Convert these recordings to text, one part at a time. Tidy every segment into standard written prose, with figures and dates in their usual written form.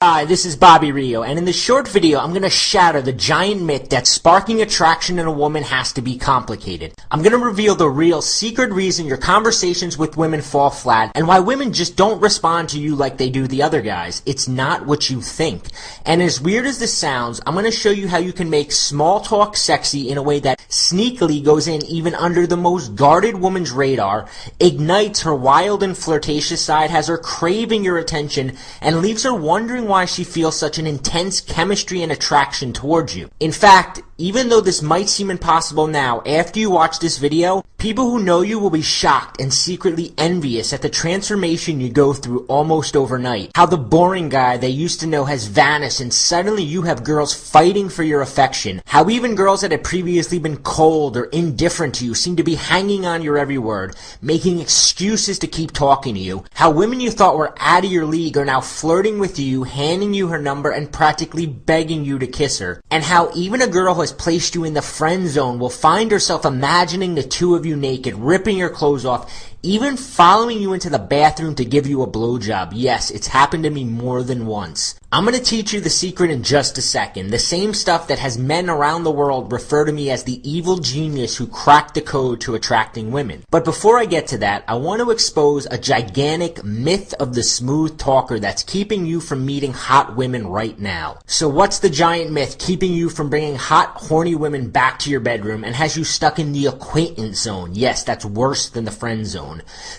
Hi, this is Bobby Rio, and in this short video, I'm going to shatter the giant myth that sparking attraction in a woman has to be complicated. I'm going to reveal the real secret reason your conversations with women fall flat, and why women just don't respond to you like they do the other guys. It's not what you think. And as weird as this sounds, I'm going to show you how you can make small talk sexy in a way that sneakily goes in even under the most guarded woman's radar, ignites her wild and flirtatious side, has her craving your attention, and leaves her wondering why she feels such an intense chemistry and attraction towards you. In fact, even though this might seem impossible now, after you watch this video, people who know you will be shocked and secretly envious at the transformation you go through almost overnight. How the boring guy they used to know has vanished and suddenly you have girls fighting for your affection. How even girls that had previously been cold or indifferent to you seem to be hanging on your every word, making excuses to keep talking to you. How women you thought were out of your league are now flirting with you, handing you her number, and practically begging you to kiss her. And how even a girl who has placed you in the friend zone will find herself imagining the two of you naked, ripping your clothes off, even following you into the bathroom to give you a blowjob. Yes, it's happened to me more than once. I'm going to teach you the secret in just a second. The same stuff that has men around the world refer to me as the evil genius who cracked the code to attracting women. But before I get to that, I want to expose a gigantic myth of the smooth talker that's keeping you from meeting hot women right now. So what's the giant myth keeping you from bringing hot, horny women back to your bedroom and has you stuck in the acquaintance zone? Yes, that's worse than the friend zone.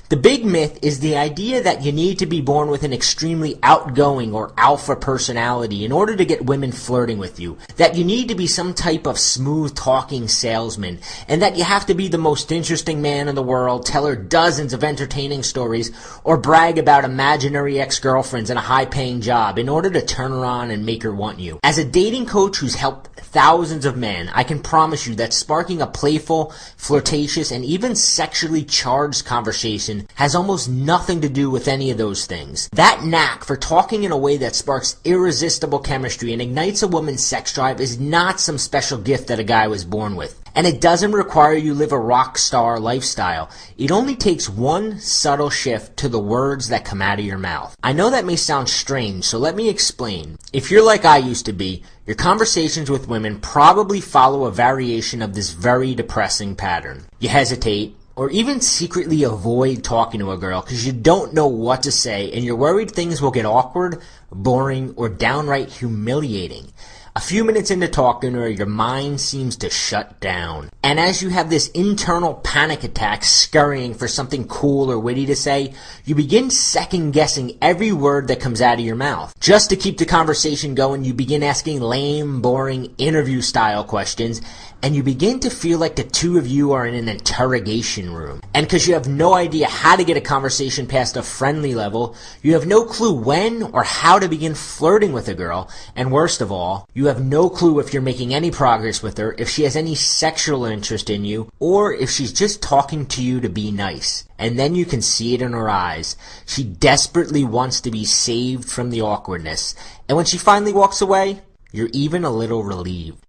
The big myth is the idea that you need to be born with an extremely outgoing or alpha personality in order to get women flirting with you, that you need to be some type of smooth talking salesman, and that you have to be the most interesting man in the world, tell her dozens of entertaining stories, or brag about imaginary ex-girlfriends and a high-paying job in order to turn her on and make her want you. As a dating coach who's helped thousands of men, I can promise you that sparking a playful, flirtatious, and even sexually charged conversation has almost nothing to do with any of those things. That knack for talking in a way that sparks irresistible chemistry and ignites a woman's sex drive is not some special gift that a guy was born with. And it doesn't require you live a rock star lifestyle. It only takes one subtle shift to the words that come out of your mouth. I know that may sound strange, so let me explain. If you're like I used to be, your conversations with women probably follow a variation of this very depressing pattern. You hesitate, or even secretly avoid talking to a girl because you don't know what to say and you're worried things will get awkward, boring, or downright humiliating. A few minutes into talking to her, your mind seems to shut down. And as you have this internal panic attack scurrying for something cool or witty to say, you begin second-guessing every word that comes out of your mouth. Just to keep the conversation going, you begin asking lame, boring, interview-style questions, and you begin to feel like the two of you are in an interrogation room. And because you have no idea how to get a conversation past a friendly level, you have no clue when or how to begin flirting with a girl, and worst of all, you have no clue if you're making any progress with her, if she has any sexual interest in you, or if she's just talking to you to be nice. And then you can see it in her eyes. She desperately wants to be saved from the awkwardness. And when she finally walks away, you're even a little relieved.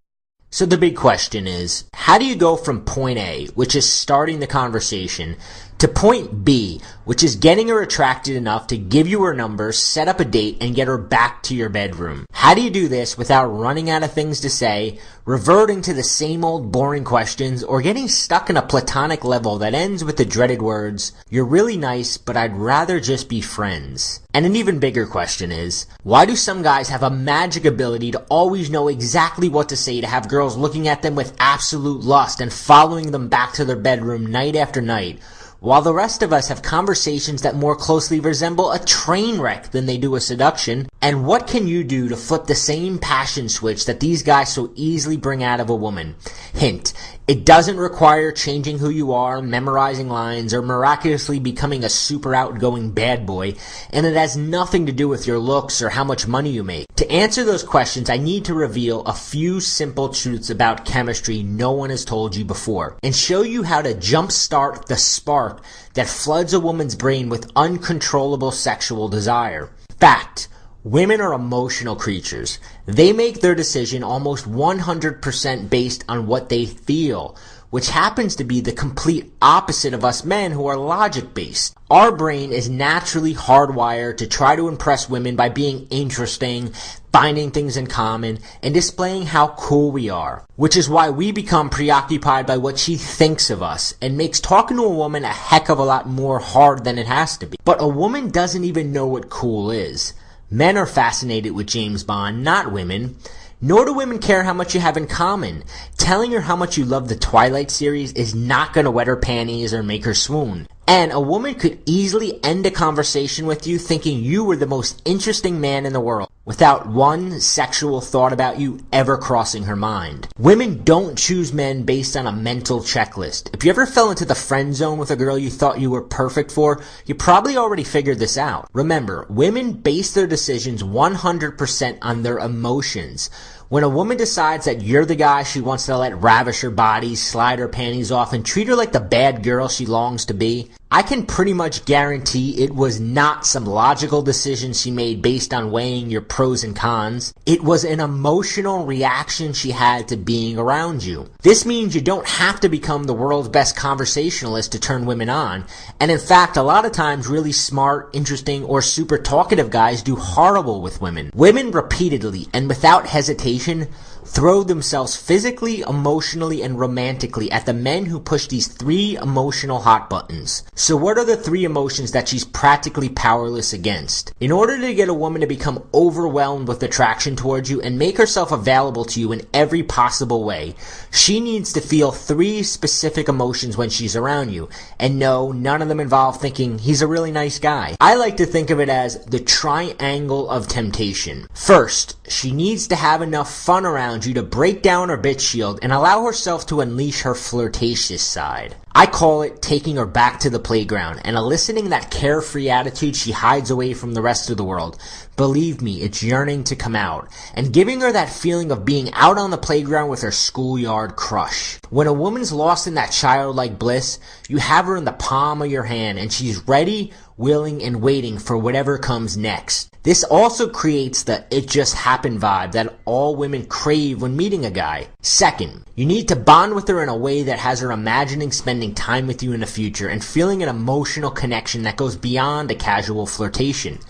So the big question is, how do you go from point A, which is starting the conversation, to point B, which is getting her attracted enough to give you her number, set up a date, and get her back to your bedroom? How do you do this without running out of things to say, reverting to the same old boring questions, or getting stuck in a platonic level that ends with the dreaded words, "You're really nice, but I'd rather just be friends"? And an even bigger question is, why do some guys have a magic ability to always know exactly what to say to have girls looking at them with absolute lust and following them back to their bedroom night after night, while the rest of us have conversations that more closely resemble a train wreck than they do a seduction? And what can you do to flip the same passion switch that these guys so easily bring out of a woman? Hint, it doesn't require changing who you are, memorizing lines, or miraculously becoming a super outgoing bad boy, and it has nothing to do with your looks or how much money you make. To answer those questions, I need to reveal a few simple truths about chemistry no one has told you before, and show you how to jumpstart the spark that floods a woman's brain with uncontrollable sexual desire. Fact: women are emotional creatures. They make their decision almost 100% based on what they feel, which happens to be the complete opposite of us men who are logic-based. Our brain is naturally hardwired to try to impress women by being interesting, finding things in common, and displaying how cool we are, which is why we become preoccupied by what she thinks of us and makes talking to a woman a heck of a lot more hard than it has to be. But a woman doesn't even know what cool is. Men are fascinated with James Bond, not women. Nor do women care how much you have in common. Telling her how much you love the Twilight series is not going to wet her panties or make her swoon. And a woman could easily end a conversation with you thinking you were the most interesting man in the world, without one sexual thought about you ever crossing her mind. Women don't choose men based on a mental checklist. If you ever fell into the friend zone with a girl you thought you were perfect for, you probably already figured this out. Remember, women base their decisions 100% on their emotions. When a woman decides that you're the guy she wants to let ravish her body, slide her panties off, and treat her like the bad girl she longs to be, I can pretty much guarantee it was not some logical decision she made based on weighing your pros and cons. It was an emotional reaction she had to being around you. This means you don't have to become the world's best conversationalist to turn women on. And in fact, a lot of times really smart, interesting, or super talkative guys do horrible with women. Women repeatedly and without hesitation throw themselves physically, emotionally, and romantically at the men who push these 3 emotional hot buttons. So what are the 3 emotions that she's practically powerless against? In order to get a woman to become overwhelmed with attraction towards you and make herself available to you in every possible way, she needs to feel 3 specific emotions when she's around you. And no, none of them involve thinking he's a really nice guy. I like to think of it as the triangle of temptation. First, she needs to have enough fun around you to break down her bitch shield and allow herself to unleash her flirtatious side. I call it taking her back to the playground and eliciting that carefree attitude she hides away from the rest of the world. Believe me, it's yearning to come out. And giving her that feeling of being out on the playground with her schoolyard crush. When a woman's lost in that childlike bliss, you have her in the palm of your hand and she's ready, willing, and waiting for whatever comes next. This also creates the "it just happened" vibe that all women crave when meeting a guy. Second, you need to bond with her in a way that has her imagining spending time with you in the future and feeling an emotional connection that goes beyond a casual flirtation.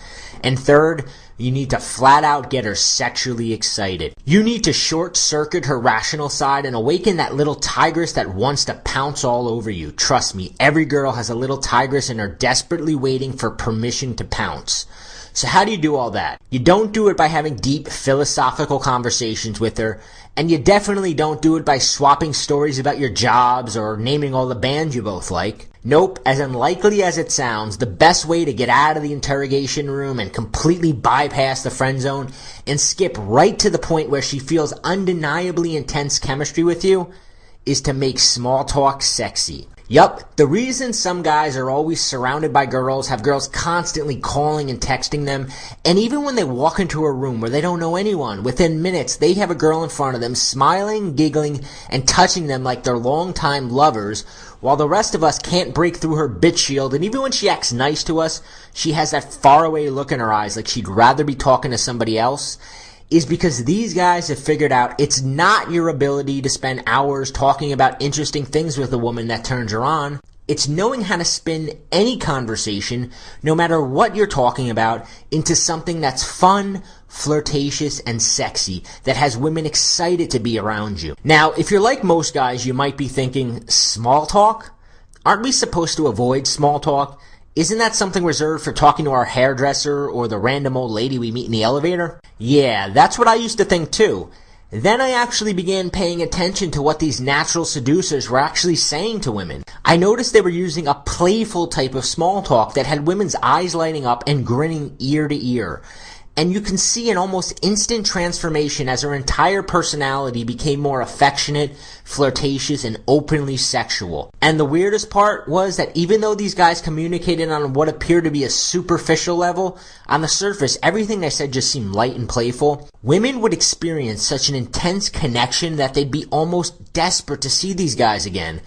And third, you need to flat out get her sexually excited. You need to short circuit her rational side and awaken that little tigress that wants to pounce all over you. Trust me, every girl has a little tigress and are desperately waiting for permission to pounce. So how do you do all that? You don't do it by having deep philosophical conversations with her, and you definitely don't do it by swapping stories about your jobs or naming all the bands you both like. Nope, as unlikely as it sounds, the best way to get out of the interrogation room and completely bypass the friend zone and skip right to the point where she feels undeniably intense chemistry with you is to make small talk sexy. Yup, the reason some guys are always surrounded by girls, have girls constantly calling and texting them, and even when they walk into a room where they don't know anyone, within minutes they have a girl in front of them smiling, giggling, and touching them like they're longtime lovers, while the rest of us can't break through her bitch shield, and even when she acts nice to us, she has that faraway look in her eyes like she'd rather be talking to somebody else, is because these guys have figured out it's not your ability to spend hours talking about interesting things with a woman that turns her on. It's knowing how to spin any conversation, no matter what you're talking about, into something that's fun, flirtatious, and sexy, that has women excited to be around you. Now, if you're like most guys, you might be thinking, small talk? Aren't we supposed to avoid small talk? Isn't that something reserved for talking to our hairdresser or the random old lady we meet in the elevator? Yeah, that's what I used to think too. Then I actually began paying attention to what these natural seducers were actually saying to women. I noticed they were using a playful type of small talk that had women's eyes lighting up and grinning ear to ear. And you can see an almost instant transformation as her entire personality became more affectionate, flirtatious, and openly sexual. And the weirdest part was that even though these guys communicated on what appeared to be a superficial level, on the surface everything they said just seemed light and playful. Women would experience such an intense connection that they'd be almost desperate to see these guys again.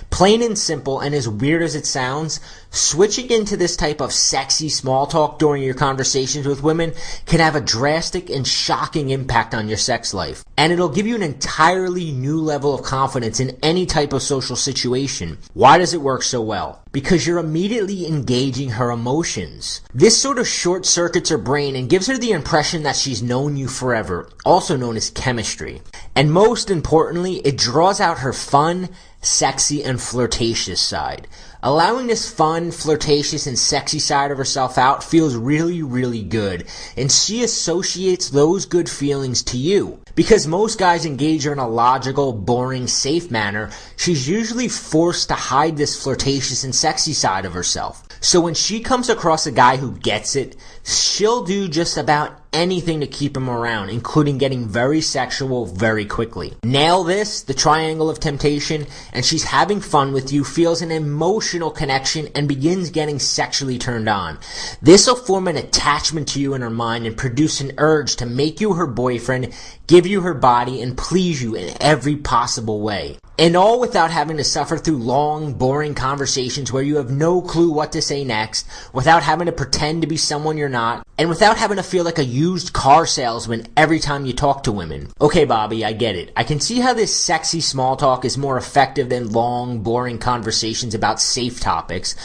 Plain and simple, and as weird as it sounds, switching into this type of sexy small talk during your conversations with women can have a drastic and shocking impact on your sex life. And it'll give you an entirely new level of confidence in any type of social situation. Why does it work so well? Because you're immediately engaging her emotions. This sort of short circuits her brain and gives her the impression that she's known you forever, also known as chemistry. And most importantly, it draws out her fun, sexy, and flirtatious side. Allowing this fun, flirtatious, and sexy side of herself out feels really, really good, and she associates those good feelings to you. Because most guys engage her in a logical, boring, safe manner, she's usually forced to hide this flirtatious and sexy side of herself. So when she comes across a guy who gets it, she'll do just about anything to keep him around, including getting very sexual very quickly. Nail this, the triangle of temptation, and she's having fun with you, feels an emotional connection, and begins getting sexually turned on. This will form an attachment to you in her mind and produce an urge to make you her boyfriend, give you her body, and please you in every possible way. And all without having to suffer through long, boring conversations where you have no clue what to say next, without having to pretend to be someone you're not, and without having to feel like a used car salesman every time you talk to women. Okay, Bobby, I get it. I can see how this sexy small talk is more effective than long, boring conversations about safe topics,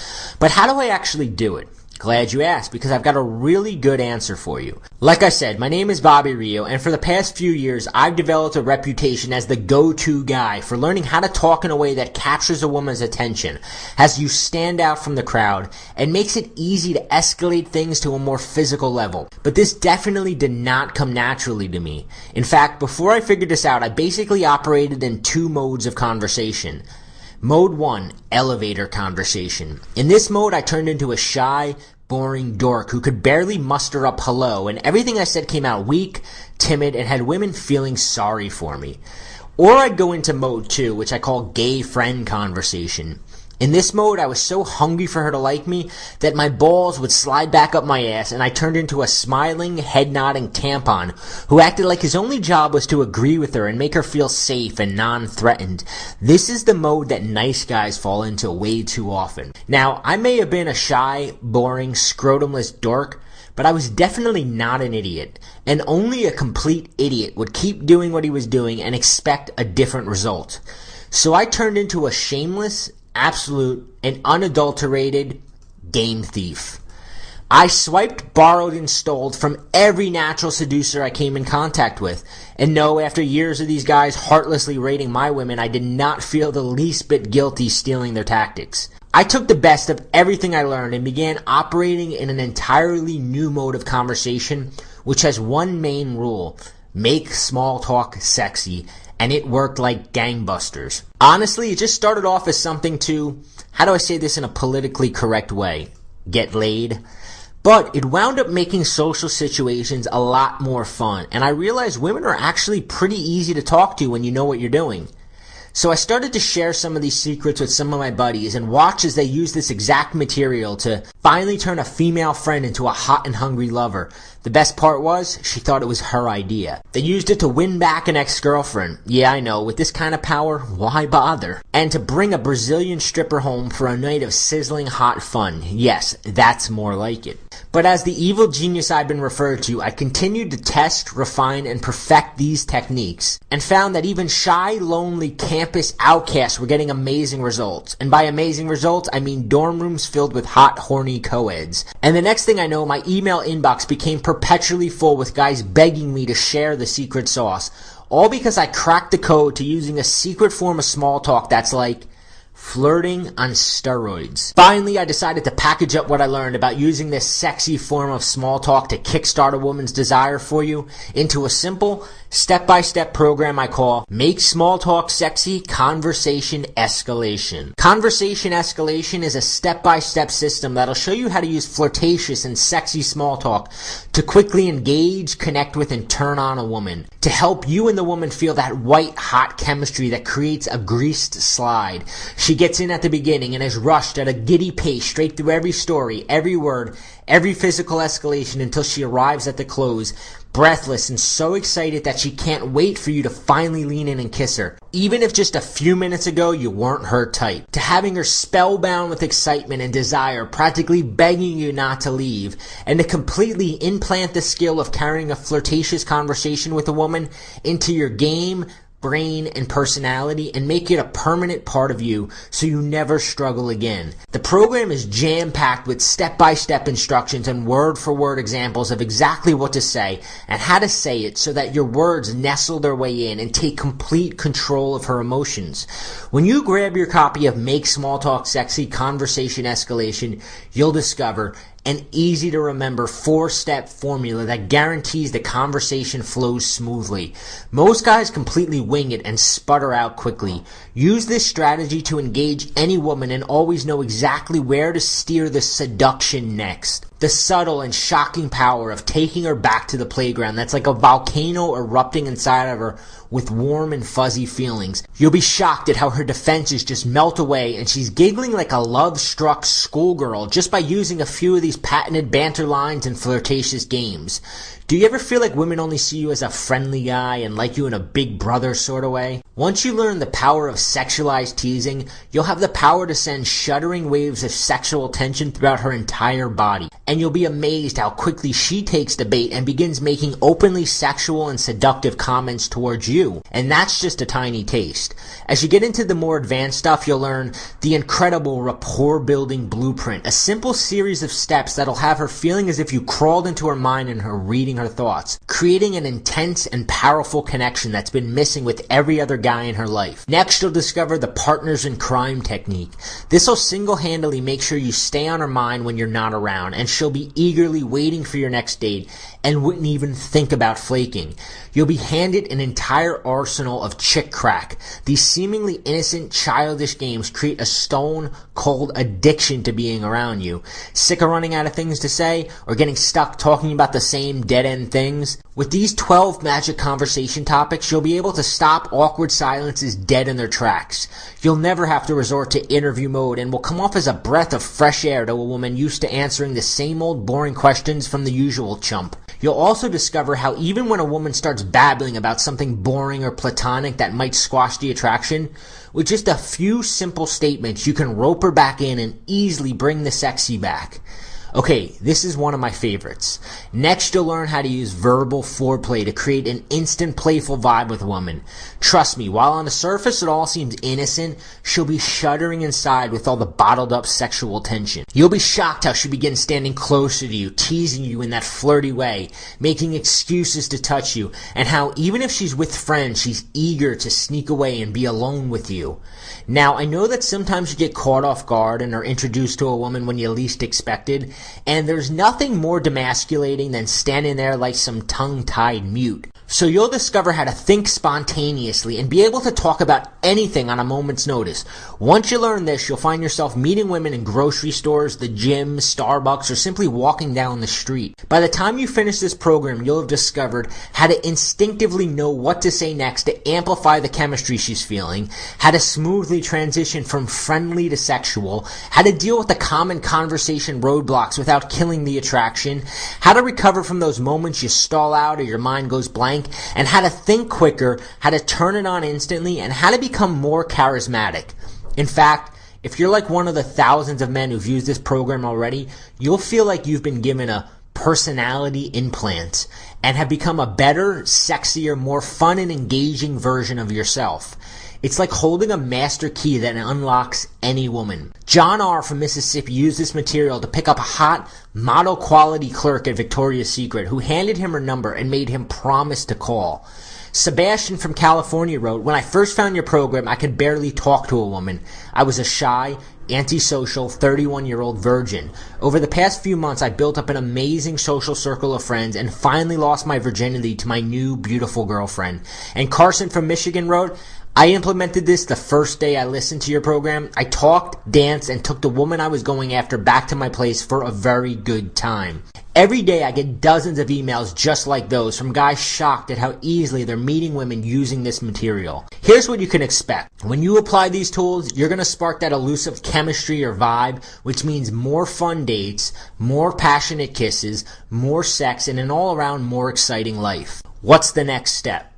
but how do I actually do it? Glad you asked, because I've got a really good answer for you. Like I said, my name is Bobby Rio, and for the past few years, I've developed a reputation as the go-to guy for learning how to talk in a way that captures a woman's attention, has you stand out from the crowd, and makes it easy to escalate things to a more physical level. But this definitely did not come naturally to me. In fact, before I figured this out, I basically operated in two modes of conversation. Mode 1, elevator conversation. In this mode, I turned into a shy, boring dork who could barely muster up hello, and everything I said came out weak, timid, and had women feeling sorry for me. Or I'd go into mode 2, which I call gay friend conversation. In this mode, I was so hungry for her to like me that my balls would slide back up my ass, and I turned into a smiling, head-nodding tampon who acted like his only job was to agree with her and make her feel safe and non-threatened. This is the mode that nice guys fall into way too often. Now, I may have been a shy, boring, scrotumless dork, but I was definitely not an idiot, and only a complete idiot would keep doing what he was doing and expect a different result. So I turned into a shameless, absolute, and unadulterated game thief. I swiped, borrowed, and stole from every natural seducer I came in contact with. And no, after years of these guys heartlessly raiding my women, I did not feel the least bit guilty stealing their tactics. I took the best of everything I learned and began operating in an entirely new mode of conversation, which has one main rule: make small talk sexy. And it worked like gangbusters. Honestly, it just started off as something to, how do I say this in a politically correct way, get laid? But it wound up making social situations a lot more fun, and I realized women are actually pretty easy to talk to when you know what you're doing. So I started to share some of these secrets with some of my buddies and watch as they use this exact material to finally turn a female friend into a hot and hungry lover. The best part was, she thought it was her idea. They used it to win back an ex-girlfriend. Yeah, I know, with this kind of power, why bother? And to bring a Brazilian stripper home for a night of sizzling hot fun. Yes, that's more like it. But as the evil genius I've been referred to, I continued to test, refine, and perfect these techniques, and found that even shy, lonely campus outcasts were getting amazing results. And by amazing results, I mean dorm rooms filled with hot, horny co-eds. And the next thing I know, my email inbox became perpetually full with guys begging me to share the secret sauce, all because I cracked the code to using a secret form of small talk that's like flirting on steroids. Finally, I decided to package up what I learned about using this sexy form of small talk to kickstart a woman's desire for you into a simple, step-by-step program I call Make Small Talk Sexy Conversation Escalation. Conversation Escalation is a step-by-step system that'll show you how to use flirtatious and sexy small talk to quickly engage, connect with, and turn on a woman, to help you and the woman feel that white-hot chemistry that creates a greased slide. She gets in at the beginning and is rushed at a giddy pace straight through every story, every word, every physical escalation until she arrives at the close, breathless and so excited that she can't wait for you to finally lean in and kiss her, even if just a few minutes ago you weren't her type. To having her spellbound with excitement and desire, practically begging you not to leave, and to completely implant the skill of carrying a flirtatious conversation with a woman into your game, brain, and personality, and make it a permanent part of you so you never struggle again. The program is jam-packed with step-by-step instructions and word-for-word examples of exactly what to say and how to say it so that your words nestle their way in and take complete control of her emotions. When you grab your copy of Make Small Talk Sexy Conversation Escalation, you'll discover an easy-to-remember 4-step formula that guarantees the conversation flows smoothly. Most guys completely wing it and sputter out quickly. Use this strategy to engage any woman and always know exactly where to steer the seduction next. The subtle and shocking power of taking her back to the playground that's like a volcano erupting inside of her with warm and fuzzy feelings. You'll be shocked at how her defenses just melt away and she's giggling like a love-struck schoolgirl just by using a few of these patented banter lines and flirtatious games. Do you ever feel like women only see you as a friendly guy and like you in a big brother sort of way? Once you learn the power of sexualized teasing, you'll have the power to send shuddering waves of sexual tension throughout her entire body. And you'll be amazed how quickly she takes the bait and begins making openly sexual and seductive comments towards you. And that's just a tiny taste. As you get into the more advanced stuff, you'll learn the incredible rapport-building blueprint, a simple series of steps that'll have her feeling as if you crawled into her mind and her reading her thoughts, creating an intense and powerful connection that's been missing with every other guy in her life. Next, you'll discover the partners in crime technique. This will single-handedly make sure you stay on her mind when you're not around, and she'll be eagerly waiting for your next date and wouldn't even think about flaking. You'll be handed an entire arsenal of chick crack. These seemingly innocent, childish games create a stone-cold addiction to being around you. Sick of running out of things to say or getting stuck talking about the same dead-end things? With these 12 magic conversation topics, you'll be able to stop awkward silences dead in their tracks. You'll never have to resort to interview mode and will come off as a breath of fresh air to a woman used to answering the same old boring questions from the usual chump. You'll also discover how even when a woman starts babbling about something boring or platonic that might squash the attraction, with just a few simple statements, you can rope her back in and easily bring the sexy back. Okay, this is one of my favorites. Next, you'll learn how to use verbal foreplay to create an instant playful vibe with a woman. Trust me, while on the surface it all seems innocent, she'll be shuddering inside with all the bottled up sexual tension. You'll be shocked how she begins standing closer to you, teasing you in that flirty way, making excuses to touch you, and how even if she's with friends, she's eager to sneak away and be alone with you. Now, I know that sometimes you get caught off guard and are introduced to a woman when you least expected, and there's nothing more demasculating than standing there like some tongue-tied mute. So you'll discover how to think spontaneously and be able to talk about anything on a moment's notice. Once you learn this, you'll find yourself meeting women in grocery stores, the gym, Starbucks, or simply walking down the street. By the time you finish this program, you'll have discovered how to instinctively know what to say next to amplify the chemistry she's feeling, how to smoothly transition from friendly to sexual, how to deal with the common conversation roadblocks without killing the attraction, how to recover from those moments you stall out or your mind goes blank, and how to think quicker, how to turn it on instantly, and how to become more charismatic. In fact, if you're like one of the thousands of men who've used this program already, you'll feel like you've been given a personality implant and have become a better, sexier, more fun and engaging version of yourself. It's like holding a master key that unlocks any woman. John R. from Mississippi used this material to pick up a hot, model-quality clerk at Victoria's Secret who handed him her number and made him promise to call. Sebastian from California wrote, "When I first found your program, I could barely talk to a woman. I was a shy, antisocial, 31-year-old virgin. Over the past few months, I built up an amazing social circle of friends and finally lost my virginity to my new, beautiful girlfriend." And Carson from Michigan wrote, "I implemented this the first day I listened to your program. I talked, danced, and took the woman I was going after back to my place for a very good time." Every day I get dozens of emails just like those from guys shocked at how easily they're meeting women using this material. Here's what you can expect. When you apply these tools, you're going to spark that elusive chemistry or vibe, which means more fun dates, more passionate kisses, more sex, and an all-around more exciting life. What's the next step?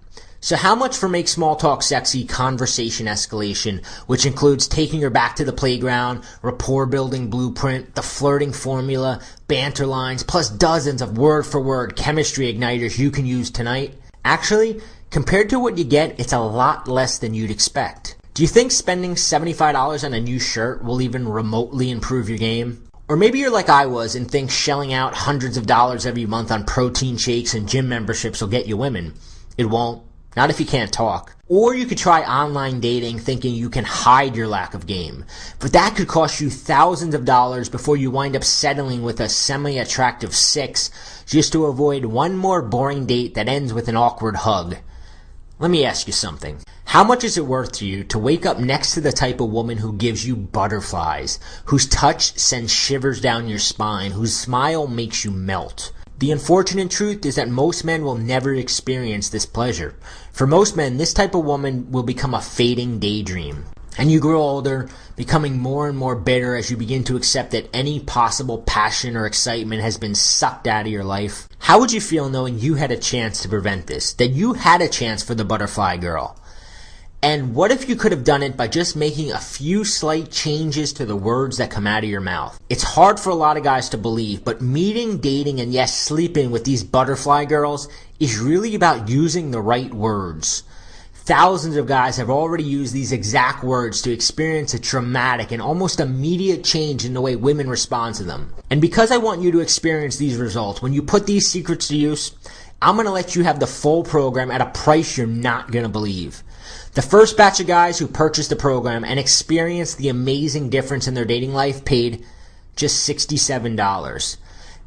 So how much for Make Small Talk Sexy conversation escalation, which includes taking her back to the playground, rapport building blueprint, the flirting formula, banter lines, plus dozens of word-for-word chemistry igniters you can use tonight? Actually, compared to what you get, it's a lot less than you'd expect. Do you think spending $75 on a new shirt will even remotely improve your game? Or maybe you're like I was and think shelling out hundreds of dollars every month on protein shakes and gym memberships will get you women. It won't. Not if you can't talk. Or you could try online dating thinking you can hide your lack of game. But that could cost you thousands of dollars before you wind up settling with a semi-attractive 6 just to avoid one more boring date that ends with an awkward hug. Let me ask you something. How much is it worth to you to wake up next to the type of woman who gives you butterflies, whose touch sends shivers down your spine, whose smile makes you melt? The unfortunate truth is that most men will never experience this pleasure. For most men, this type of woman will become a fading daydream. And you grow older, becoming more and more bitter as you begin to accept that any possible passion or excitement has been sucked out of your life. How would you feel knowing you had a chance to prevent this? That you had a chance for the butterfly girl? And what if you could have done it by just making a few slight changes to the words that come out of your mouth? It's hard for a lot of guys to believe, but meeting, dating, and yes, sleeping with these butterfly girls is really about using the right words. Thousands of guys have already used these exact words to experience a dramatic and almost immediate change in the way women respond to them. And because I want you to experience these results, when you put these secrets to use, I'm going to let you have the full program at a price you're not going to believe. The first batch of guys who purchased the program and experienced the amazing difference in their dating life paid just $67.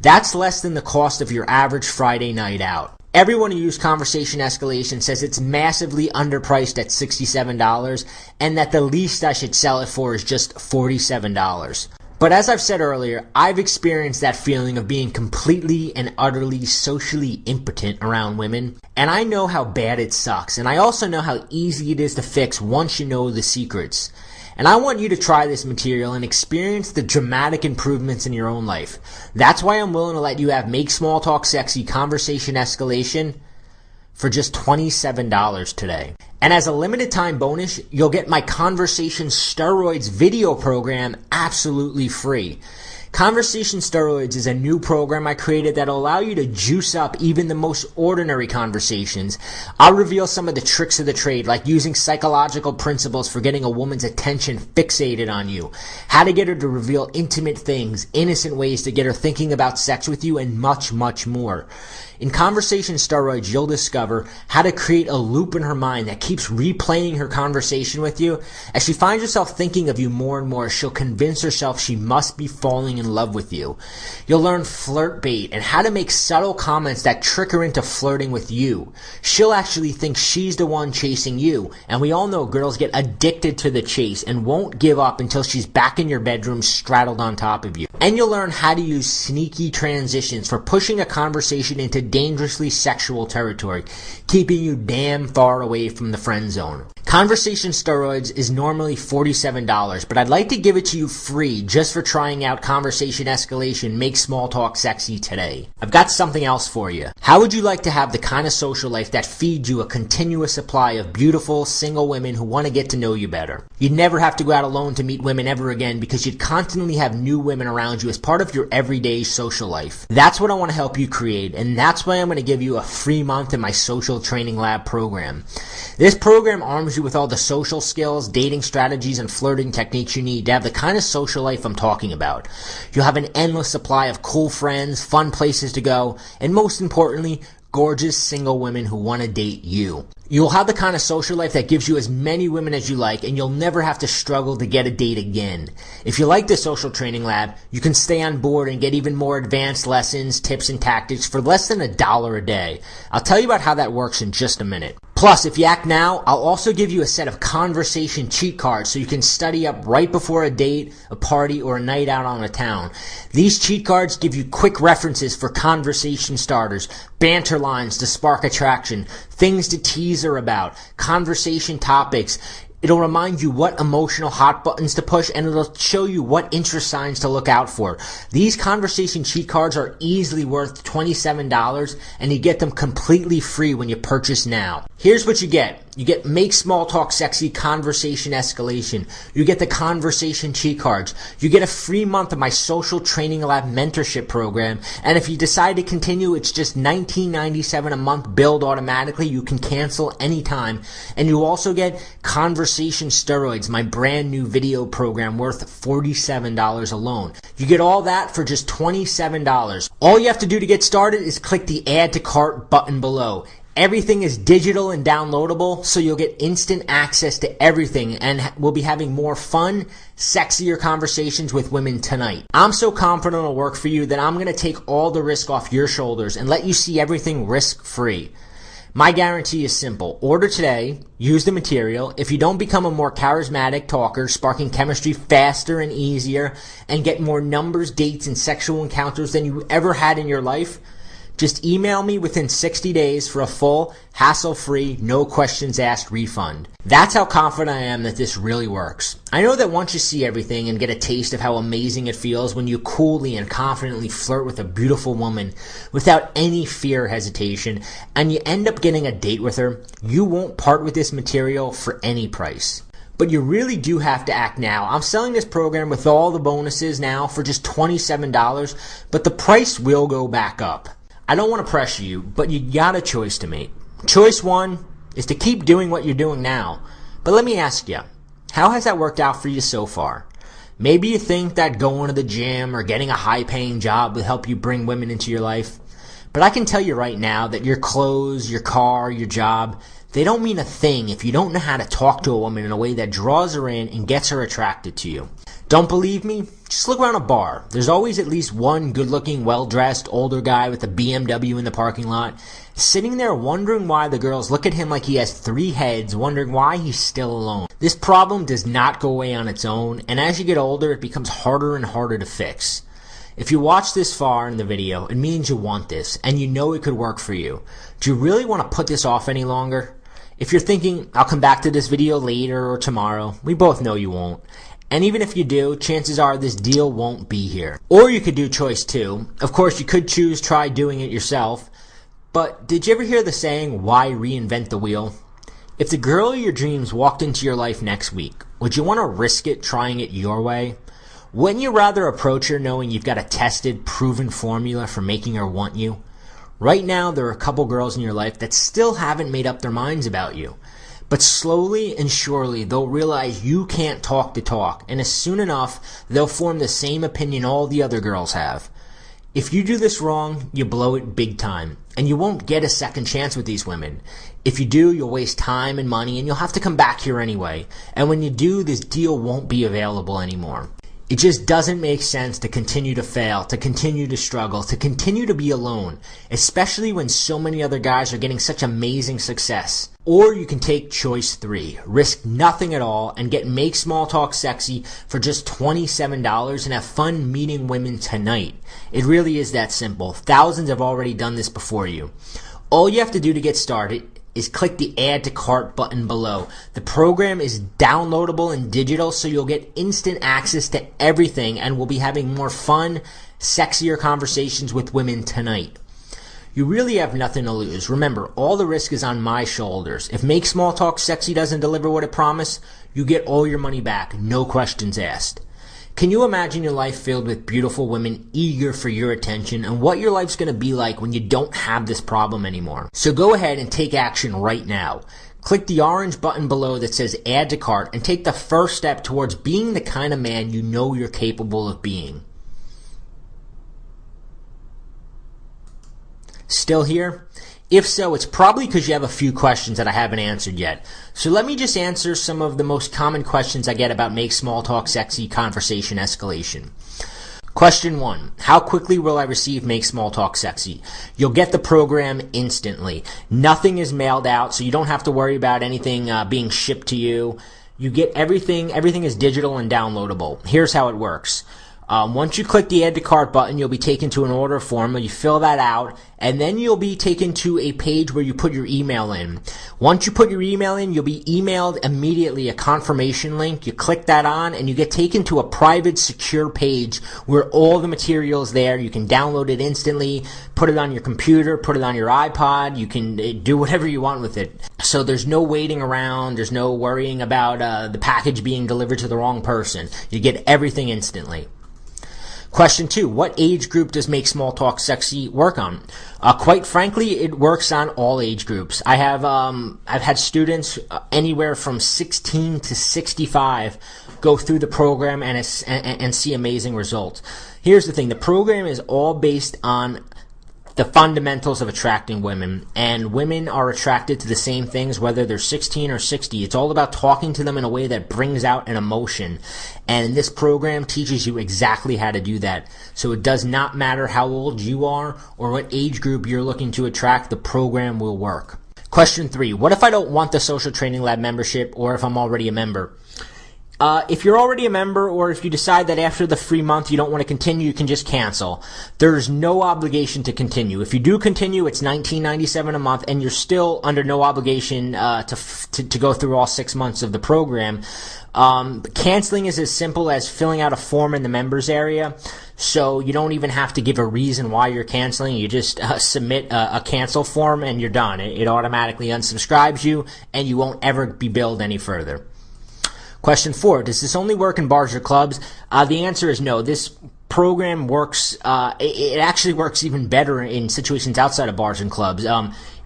That's less than the cost of your average Friday night out. Everyone who used Conversation Escalation says it's massively underpriced at $67 and that the least I should sell it for is just $47. But as I've said earlier, I've experienced that feeling of being completely and utterly socially impotent around women, and I know how bad it sucks, and I also know how easy it is to fix once you know the secrets. And I want you to try this material and experience the dramatic improvements in your own life. That's why I'm willing to let you have Make Small Talk Sexy Conversation Escalation for just $27 today. And as a limited time bonus, you'll get my Conversation Steroids video program absolutely free. Conversation Steroids is a new program I created that'll allow you to juice up even the most ordinary conversations. I'll reveal some of the tricks of the trade, like using psychological principles for getting a woman's attention fixated on you, how to get her to reveal intimate things, innocent ways to get her thinking about sex with you, and much, much more. In Conversation Steroids, you'll discover how to create a loop in her mind that keeps replaying her conversation with you. As she finds herself thinking of you more and more, she'll convince herself she must be falling in love with you. You'll learn flirt bait and how to make subtle comments that trick her into flirting with you. She'll actually think she's the one chasing you, and we all know girls get addicted to the chase and won't give up until she's back in your bedroom straddled on top of you. And you'll learn how to use sneaky transitions for pushing a conversation into dangerously sexual territory, keeping you damn far away from the friend zone. Conversation Steroids is normally $47, but I'd like to give it to you free just for trying out Conversation Escalation Make Small Talk Sexy today. I've got something else for you. How would you like to have the kind of social life that feeds you a continuous supply of beautiful, single women who want to get to know you better? You'd never have to go out alone to meet women ever again because you'd constantly have new women around you as part of your everyday social life. That's what I want to help you create, and that's why I'm going to give you a free month in my Social Training Lab program. This program arms you with all the social skills, dating strategies, and flirting techniques you need to have the kind of social life I'm talking about. You'll have an endless supply of cool friends, fun places to go, and most importantly, gorgeous single women who want to date you. You'll have the kind of social life that gives you as many women as you like, and you'll never have to struggle to get a date again. If you like the Social Training Lab, you can stay on board and get even more advanced lessons, tips, and tactics for less than $1 a day. I'll tell you about how that works in just a minute. Plus, if you act now, I'll also give you a set of conversation cheat cards so you can study up right before a date, a party, or a night out on the town. These cheat cards give you quick references for conversation starters, banter lines to spark attraction, things to tease her about, conversation topics. It'll remind you what emotional hot buttons to push, and it'll show you what interest signs to look out for. These conversation cheat cards are easily worth $27, and you get them completely free when you purchase now. Here's what you get. You get Make Small Talk Sexy Conversation Escalation. You get the Conversation Cheat Cards. You get a free month of my Social Training Lab mentorship program. And if you decide to continue, it's just $19.97 a month billed automatically. You can cancel anytime. And you also get Conversation Steroids, my brand new video program worth $47 alone. You get all that for just $27. All you have to do to get started is click the Add to Cart button below. Everything is digital and downloadable, so you'll get instant access to everything, and we'll be having more fun, sexier conversations with women tonight. I'm so confident it'll work for you that I'm going to take all the risk off your shoulders and let you see everything risk-free. My guarantee is simple. Order today, use the material. If you don't become a more charismatic talker, sparking chemistry faster and easier, and get more numbers, dates, and sexual encounters than you ever had in your life, just email me within 60 days for a full, hassle-free, no questions asked refund. That's how confident I am that this really works. I know that once you see everything and get a taste of how amazing it feels when you coolly and confidently flirt with a beautiful woman without any fear or hesitation, and you end up getting a date with her, you won't part with this material for any price. But you really do have to act now. I'm selling this program with all the bonuses now for just $27, but the price will go back up. I don't want to pressure you, but you got a choice to make. Choice one is to keep doing what you're doing now. But let me ask you, how has that worked out for you so far? Maybe you think that going to the gym or getting a high-paying job will help you bring women into your life. But I can tell you right now that your clothes, your car, your job, they don't mean a thing if you don't know how to talk to a woman in a way that draws her in and gets her attracted to you. Don't believe me? Just look around a bar. There's always at least one good-looking, well-dressed, older guy with a BMW in the parking lot, sitting there wondering why the girls look at him like he has 3 heads, wondering why he's still alone. This problem does not go away on its own, and as you get older, it becomes harder and harder to fix. If you watch this far in the video, it means you want this, and you know it could work for you. Do you really want to put this off any longer? If you're thinking, I'll come back to this video later or tomorrow, we both know you won't. And even if you do, chances are this deal won't be here. Or you could do choice 2. Of course, you could choose try doing it yourself. But did you ever hear the saying, why reinvent the wheel? If the girl of your dreams walked into your life next week, would you want to risk it trying it your way? Wouldn't you rather approach her knowing you've got a tested, proven formula for making her want you? Right now, there are a couple girls in your life that still haven't made up their minds about you. But slowly and surely, they'll realize you can't talk the talk, and as soon enough, they'll form the same opinion all the other girls have. If you do this wrong, you blow it big time, and you won't get a second chance with these women. If you do, you'll waste time and money, and you'll have to come back here anyway. And when you do, this deal won't be available anymore. It just doesn't make sense to continue to fail, to continue to struggle, to continue to be alone, especially when so many other guys are getting such amazing success. Or you can take choice 3, risk nothing at all, and get Make Small Talk Sexy for just $27 and have fun meeting women tonight. It really is that simple. Thousands have already done this before you. All you have to do to get started is click the Add to Cart button below. The program is downloadable and digital, so you'll get instant access to everything, and we'll be having more fun, sexier conversations with women tonight. You really have nothing to lose. Remember, all the risk is on my shoulders. If Make Small Talk Sexy doesn't deliver what it promised, you get all your money back, no questions asked. Can you imagine your life filled with beautiful women eager for your attention, and what your life's going to be like when you don't have this problem anymore? So go ahead and take action right now. Click the orange button below that says Add to Cart and take the first step towards being the kind of man you know you're capable of being. Still here? If so, it's probably because you have a few questions that I haven't answered yet. So let me just answer some of the most common questions I get about Make Small Talk Sexy Conversation Escalation. Question 1. How quickly will I receive Make Small Talk Sexy? You'll get the program instantly. Nothing is mailed out, so you don't have to worry about anything being shipped to you. You get everything is digital and downloadable. Here's how it works. Once you click the Add to Cart button, you'll be taken to an order form, and you fill that out, and then you'll be taken to a page where you put your email in. Once you put your email in, you'll be emailed immediately a confirmation link. You click that on, and you get taken to a private, secure page where all the material is there. You can download it instantly, put it on your computer, put it on your iPod. You can do whatever you want with it. So there's no waiting around. There's no worrying about the package being delivered to the wrong person. You get everything instantly. Question 2, what age group does Make Small Talk Sexy work on? Quite frankly, it works on all age groups. I've had students anywhere from 16 to 65 go through the program and see amazing results. Here's the thing, the program is all based on the fundamentals of attracting women, and women are attracted to the same things whether they're 16 or 60. It's all about talking to them in a way that brings out an emotion, and this program teaches you exactly how to do that. So it does not matter how old you are or what age group you're looking to attract, the program will work. Question 3, what if I don't want the Social Training Lab membership, or if I'm already a member? If you're already a member, or if you decide that after the free month you don't want to continue, you can just cancel. There's no obligation to continue. If you do continue, it's $19.97 a month, and you're still under no obligation to go through all 6 months of the program. Canceling is as simple as filling out a form in the members area, so you don't even have to give a reason why you're canceling. You just submit a cancel form, and you're done. It automatically unsubscribes you, and you won't ever be billed any further. Question 4, does this only work in bars or clubs? The answer is no. This program works, it actually works even better in situations outside of bars and clubs.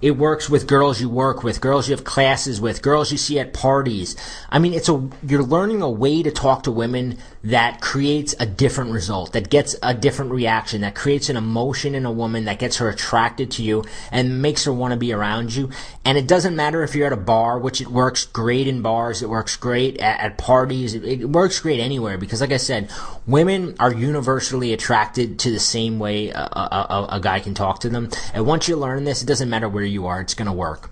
It works with girls you work with, girls you have classes with, girls you see at parties. I mean, you're learning a way to talk to women that creates a different result, that gets a different reaction, that creates an emotion in a woman that gets her attracted to you and makes her want to be around you. And it doesn't matter if you're at a bar, which it works great in bars, it works great at parties, it works great anywhere, because like I said, women are universally attracted to the same way a guy can talk to them. And once you learn this, it doesn't matter where you are, it's going to work.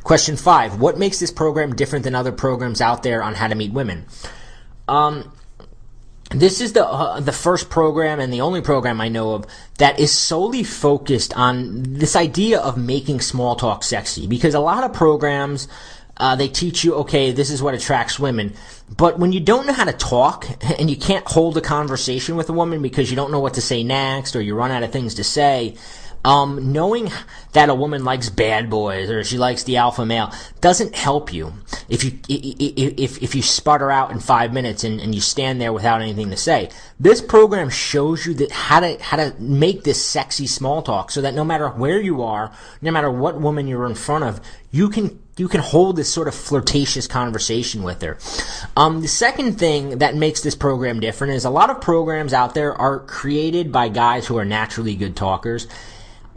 Question 5, what makes this program different than other programs out there on how to meet women? This is the first program and the only program I know of that is solely focused on this idea of making small talk sexy, because a lot of programs they teach you, okay, this is what attracts women. But when you don't know how to talk and you can't hold a conversation with a woman because you don't know what to say next, or you run out of things to say, knowing that a woman likes bad boys or she likes the alpha male doesn't help you if you sputter out in 5 minutes and you stand there without anything to say. This program shows you that how to make this sexy small talk, so that no matter where you are, no matter what woman you're in front of, you can hold this sort of flirtatious conversation with her. The second thing that makes this program different is a lot of programs out there are created by guys who are naturally good talkers,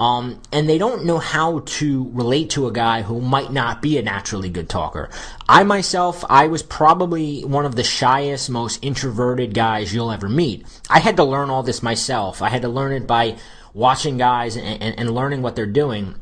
and they don't know how to relate to a guy who might not be a naturally good talker. I was probably one of the shyest, most introverted guys you'll ever meet. I had to learn all this myself. I had to learn it by watching guys and learning what they're doing.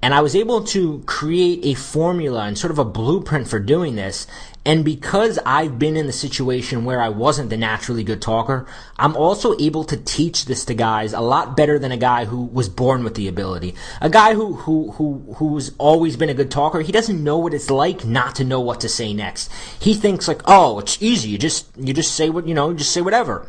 And I was able to create a formula and sort of a blueprint for doing this. And because I've been in the situation where I wasn't the naturally good talker, I'm also able to teach this to guys a lot better than a guy who was born with the ability. A guy who's always been a good talker, he doesn't know what it's like not to know what to say next. He thinks like, oh, it's easy. You just say just say whatever.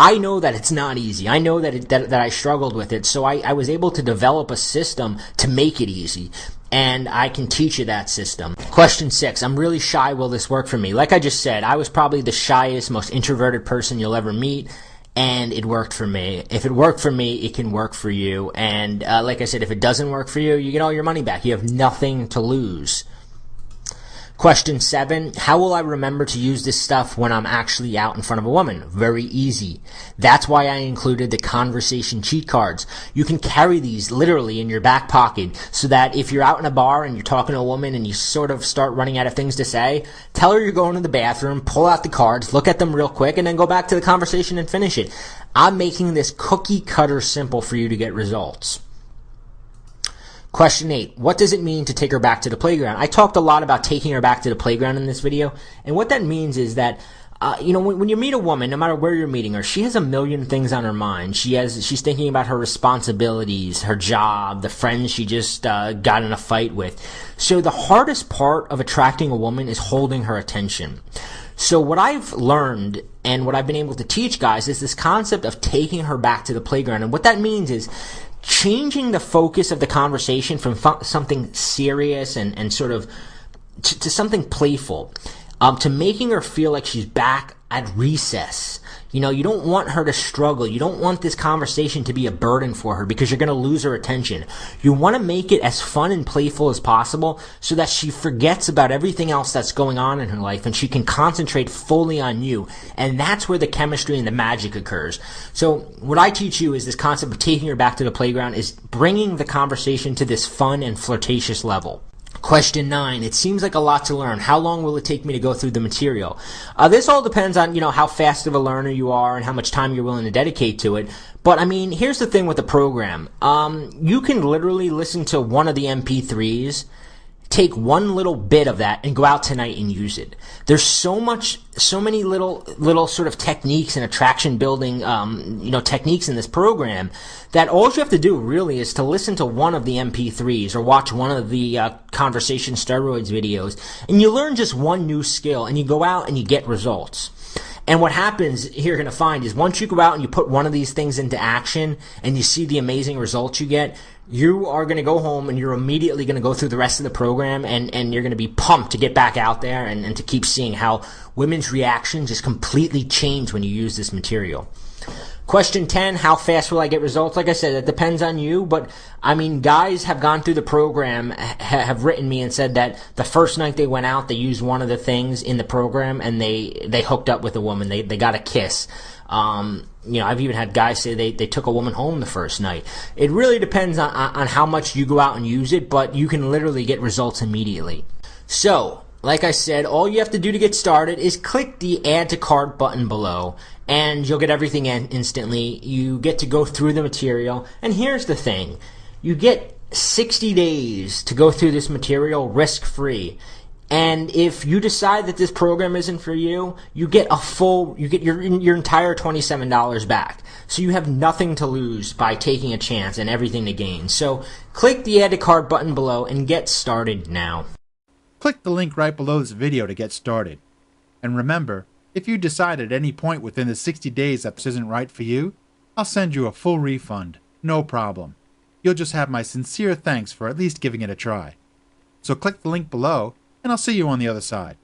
I know that it's not easy. I know that I struggled with it, so I was able to develop a system to make it easy, and I can teach you that system. Question 6, I'm really shy. Will this work for me? Like I just said, I was probably the shyest, most introverted person you'll ever meet, and it worked for me. If it worked for me, it can work for you, and like I said, if it doesn't work for you, you get all your money back. You have nothing to lose. Question 7, how will I remember to use this stuff when I'm actually out in front of a woman? Very easy. That's why I included the conversation cheat cards. You can carry these literally in your back pocket so that if you're out in a bar and you're talking to a woman and you sort of start running out of things to say, tell her you're going to the bathroom, pull out the cards, look at them real quick, and then go back to the conversation and finish it. I'm making this cookie cutter simple for you to get results. Question 8, what does it mean to take her back to the playground? I talked a lot about taking her back to the playground in this video, and what that means is that when you meet a woman, no matter where you're meeting her, she has a million things on her mind. She's thinking about her responsibilities, her job, the friends she just got in a fight with. So the hardest part of attracting a woman is holding her attention. So what I've learned and what I've been able to teach guys is this concept of taking her back to the playground. And what that means is changing the focus of the conversation from something serious and sort of to something playful, to making her feel like she's back at recess. You know, you don't want her to struggle. You don't want this conversation to be a burden for her because you're going to lose her attention. You want to make it as fun and playful as possible so that she forgets about everything else that's going on in her life and she can concentrate fully on you. And that's where the chemistry and the magic occurs. So what I teach you is this concept of taking her back to the playground is bringing the conversation to this fun and flirtatious level. Question 9. It seems like a lot to learn. How long will it take me to go through the material? This all depends on, how fast of a learner you are and how much time you're willing to dedicate to it. But, here's the thing with the program. You can literally listen to one of the MP3s, take one little bit of that and go out tonight and use it. There's so many little sort of techniques and attraction building, techniques in this program that all you have to do really is to listen to one of the MP3s or watch one of the Conversation Steroids videos, and you learn just one new skill and you go out and you get results. And what happens, you're going to find, is once you go out and you put one of these things into action and you see the amazing results you get, you are going to go home and you're immediately going to go through the rest of the program and you're going to be pumped to get back out there and to keep seeing how women's reactions just completely change when you use this material. Question 10, how fast will I get results? Like I said, it depends on you, but guys have gone through the program, have written me and said that the first night they went out, they used one of the things in the program and they hooked up with a woman. They got a kiss. I've even had guys say they took a woman home the first night. It really depends on how much you go out and use it, but you can literally get results immediately. So, like I said, all you have to do to get started is click the Add to Cart button below, and you'll get everything instantly. You get to go through the material, and here's the thing. You get 60 days to go through this material risk-free. And if you decide that this program isn't for you, you get your entire $27 back. So you have nothing to lose by taking a chance and everything to gain. So click the Add to Cart button below and get started now. Click the link right below this video to get started. And remember, if you decide at any point within the 60 days that this isn't right for you, I'll send you a full refund. No problem. You'll just have my sincere thanks for at least giving it a try. So click the link below, and I'll see you on the other side.